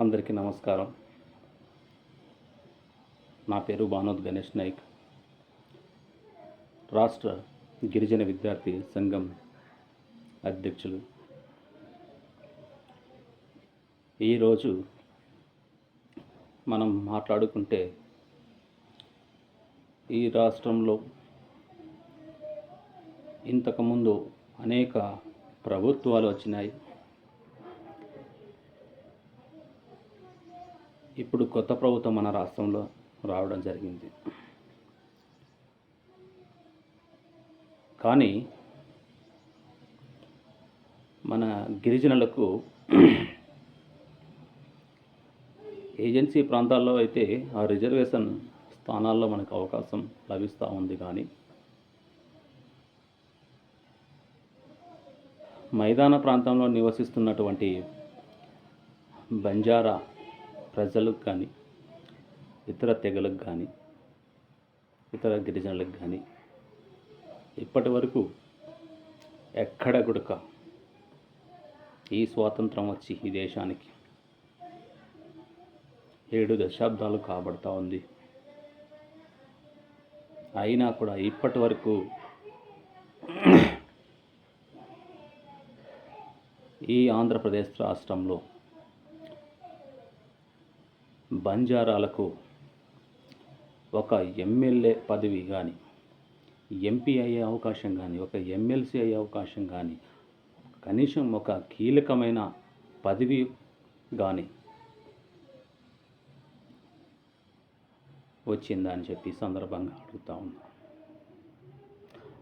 అందరికీ నమస్కారం. నా పేరు భానోత్ గణేష్ నాయక్, రాష్ట్ర గిరిజన విద్యార్థి సంఘం అధ్యక్షులు. ఈరోజు మనం మాట్లాడుకుంటే ఈ రాష్ట్రంలో ఇంతకుముందు అనేక ప్రభుత్వాలు వచ్చినాయి. ఇప్పుడు కొత్త ప్రభుత్వం మన రాష్ట్రంలో రావడం జరిగింది. కానీ మన గిరిజనులకు ఏజెన్సీ ప్రాంతాల్లో అయితే ఆ రిజర్వేషన్ స్థానాల్లో మనకు అవకాశం లభిస్తూ ఉంది. కానీ మైదాన ప్రాంతంలో నివసిస్తున్నటువంటి బంజారా ప్రజలకు కానీ, ఇతర తెగలకు కానీ, ఇతర గిరిజనులకు కానీ ఇప్పటి వరకు ఎక్కడ గుడక ఈ స్వాతంత్రం వచ్చి ఈ దేశానికి 7 దశాబ్దాలు కాబడతా ఉంది. అయినా కూడా ఇప్పటి వరకు ఈ ఆంధ్రప్రదేశ్ రాష్ట్రంలో బంజారాలకు ఒక ఎమ్మెల్యే పదవి కానీ, ఎంపీ అయ్యే అవకాశం కానీ, ఒక ఎమ్మెల్సీ అయ్యే అవకాశం కానీ, కనీసం ఒక కీలకమైన పదవి కానీ వచ్చిందా అని చెప్పి సందర్భంగా అడుగుతూ ఉన్నాం.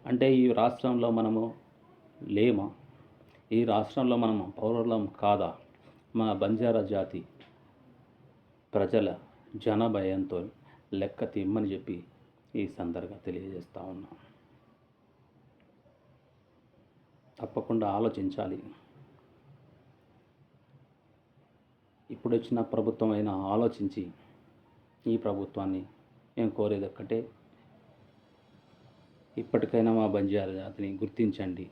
అంటే ఈ రాష్ట్రంలో మనము లేమా? ఈ రాష్ట్రంలో మనము పౌరులం కాదా? మా బంజారా జాతి ప్రజల జనభయంతో లెక్క తీమ్మని చెప్పి ఈ సందర్భంగా తెలియజేస్తూ ఉన్నాం. తప్పకుండా ఆలోచించాలి. ఇప్పుడు వచ్చిన ప్రభుత్వం అయినా ఆలోచించి ఈ ప్రభుత్వాన్ని మేము కోరేది ఒక్కటే, ఇప్పటికైనా మా బంజారా జాతిని గుర్తించండి.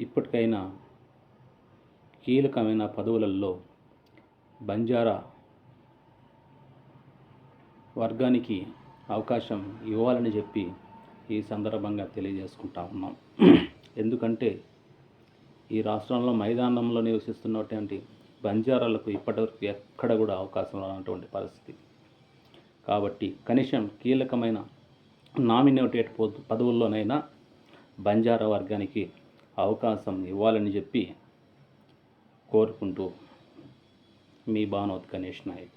ఇప్పటికైనా కీలకమైన పదవులలో బంజారా వర్గానికి అవకాశం ఇవ్వాలని చెప్పి ఈ సందర్భంగా తెలియజేసుకుంటా ఉన్నాం. ఎందుకంటే ఈ రాష్ట్రంలో మైదానంలో నివసిస్తున్నటువంటి బంజారాలకు ఇప్పటివరకు ఎక్కడ కూడా అవకాశం రానటువంటి పరిస్థితి. కాబట్టి కనీసం కీలకమైన నామినేటెడ్ పదవుల్లోనైనా బంజారా వర్గానికి అవకాశం ఇవ్వాలని చెప్పి కోరుకుంటూ మీ భానోత్ గణేష్ నాయక్.